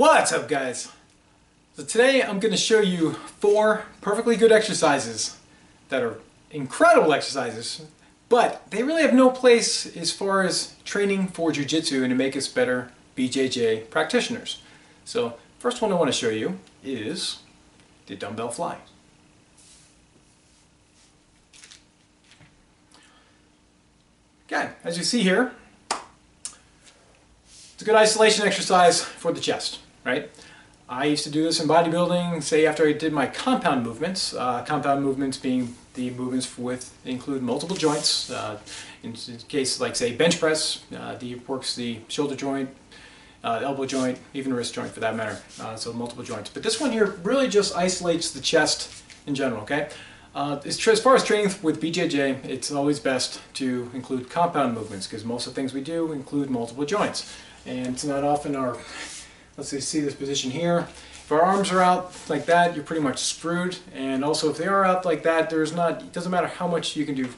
What's up, guys? So today I'm going to show you 4 perfectly good exercises that are incredible exercises, but they really have no place as far as training for Jiu Jitsu and to make us better BJJ practitioners. So first one I want to show you is the Dumbbell Fly. Okay, as you see here, it's a good isolation exercise for the chest, right? I used to do this in bodybuilding, say after I did my compound movements. Compound movements being the movements include multiple joints. In case like say bench press, works the shoulder joint, elbow joint, even wrist joint for that matter. So multiple joints. But this one here really just isolates the chest in general, okay? As far as training with BJJ, it's always best to include compound movements because most of the things we do include multiple joints. And it's not often let's say, see this position here. If our arms are out like that, you're pretty much screwed. And also if they are out like that, it doesn't matter how much you can do,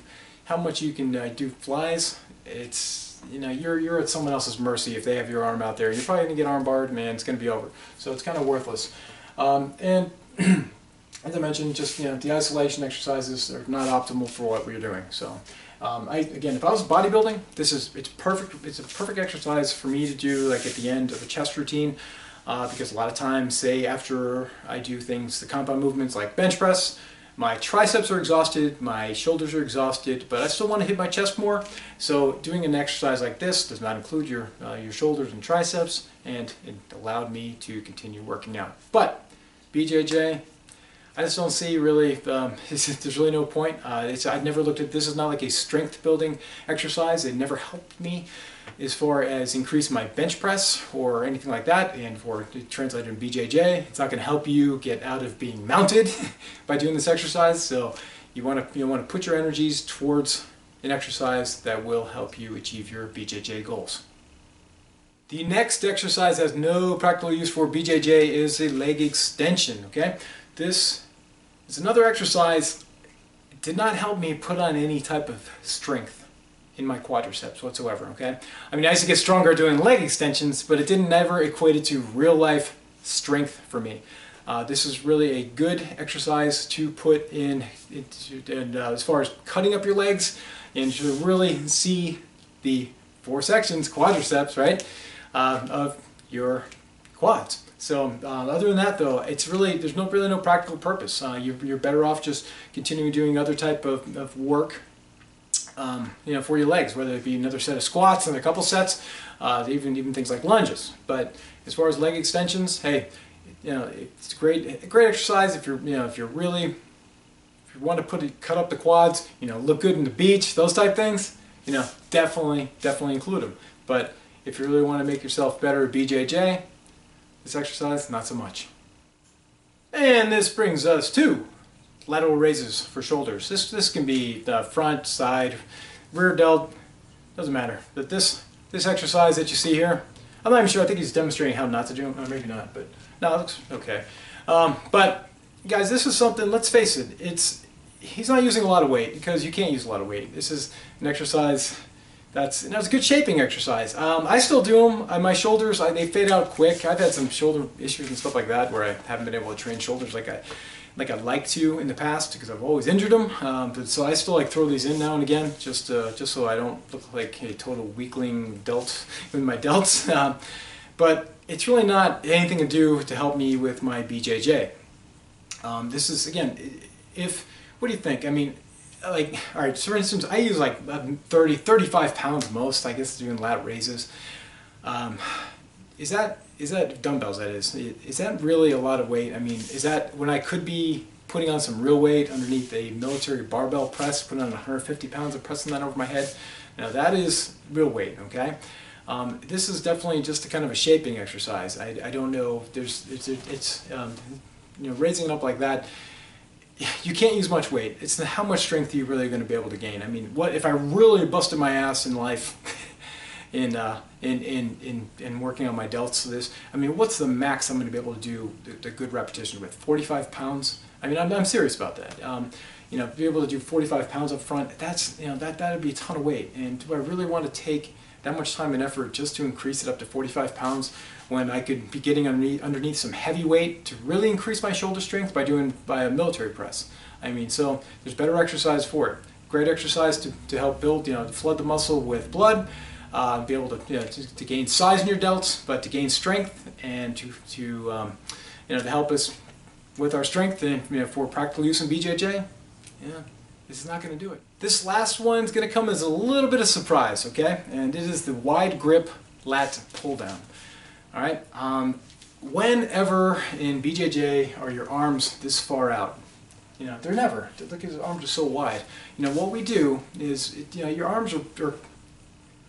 do flies. It's, you're at someone else's mercy if they have your arm out there. You're probably gonna get arm barred, man, it's gonna be over. So it's kind of worthless. And as I mentioned, just the isolation exercises are not optimal for what we're doing. So, again, if I was bodybuilding, it's perfect. It's a perfect exercise for me to do, like at the end of a chest routine, because a lot of times, say after I do the compound movements like bench press, my triceps are exhausted, my shoulders are exhausted, but I still want to hit my chest more. So, doing an exercise like this does not include your shoulders and triceps, and it allowed me to continue working out. But BJJ, I just don't see really, there's really no point. I've never looked at this is not like a strength building exercise. It never helped me as far as increase my bench press or anything like that. And for translated in BJJ, it's not going to help you get out of being mounted by doing this exercise. So you want to put your energies towards an exercise that will help you achieve your BJJ goals. The next exercise has no practical use for BJJ is a leg extension. Okay. This is another exercise. It did not help me put on any type of strength in my quadriceps whatsoever, okay? I mean, I used to get stronger doing leg extensions, but it never equated to real life strength for me. This is really a good exercise to put in, as far as cutting up your legs and to really see the 4 sections, quadriceps, right, of your quads. So other than that, though, there's really no practical purpose. You're better off just continuing doing other type of work, for your legs, whether it be another set of squats and a couple sets, even things like lunges. But as far as leg extensions, hey, it's a great exercise if you want to cut up the quads, look good in the beach, those type things, definitely include them. But if you really want to make yourself better at BJJ, this exercise, not so much. And this brings us to lateral raises for shoulders. This can be the front, side, rear delt, doesn't matter. But this exercise that you see here, I'm not even sure, I think he's demonstrating how not to do it, or maybe not, but no, it looks okay. But guys, this is something, let's face it, he's not using a lot of weight because you can't use a lot of weight. This is an exercise that's a good shaping exercise. I still do them. My shoulders, they fade out quick. I've had some shoulder issues and stuff like that where I haven't been able to train shoulders like I'd like to in the past because I've always injured them. But so I still throw these in now and again just so I don't look like a total weakling delt with my delts. But it's really not anything to do to help me with my BJJ. This is, again, what do you think? I mean, all right, so for instance, I use 35 pounds most, I guess, doing lat raises. Is that dumbbells, that is? Is that really a lot of weight? I mean, is that when I could be putting on some real weight underneath a military barbell press, putting on 150 pounds and pressing that over my head? Now that is real weight, okay? This is definitely just a kind of a shaping exercise. I don't know, raising it up like that, you can't use much weight. It's how much strength are you really going to be able to gain. I mean, what if I really busted my ass in life in working on my delts? I mean, what's the max I'm going to be able to do the good repetition with? 45 pounds? I mean, I'm serious about that. Be able to do 45 pounds up front. That'd be a ton of weight. And do I really want to take that much time and effort just to increase it up to 45 pounds when I could be getting underneath some heavy weight to really increase my shoulder strength by a military press. I mean, so there's better exercise for it. Great exercise to help build, to flood the muscle with blood, be able to gain size in your delts, but to gain strength and to help us with our strength and for practical use in BJJ. Yeah, this is not going to do it. This last one's going to come as a little bit of surprise, okay? And it is the wide grip lat pull down. All right. Whenever in BJJ are your arms this far out? They're never. Look, his arms are so wide. What we do is, your arms are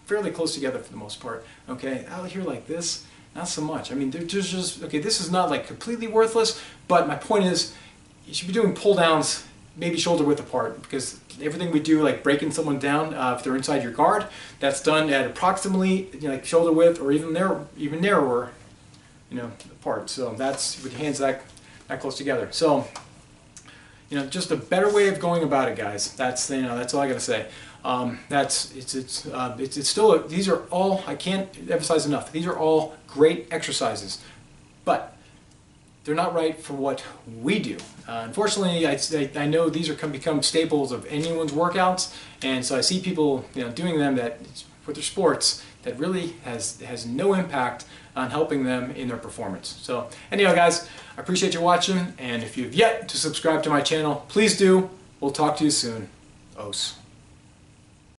fairly close together for the most part. Okay, out here like this, not so much. I mean, they're just okay. This is not like completely worthless, but my point is, you should be doing pull downs maybe shoulder width apart, because everything we do, like breaking someone down if they're inside your guard, that's done at approximately like shoulder width or even narrower, apart. So that's with your hands that close together. So. Just a better way of going about it, guys. That's all I gotta say. It's still these are all, I can't emphasize enough. These are all great exercises, but they're not right for what we do. Unfortunately, I know these are become staples of anyone's workouts, and so I see people doing them that with their sports that really has no impact on helping them in their performance. So anyhow, guys, I appreciate you watching, and if you've yet to subscribe to my channel, please do. We'll talk to you soon. Os.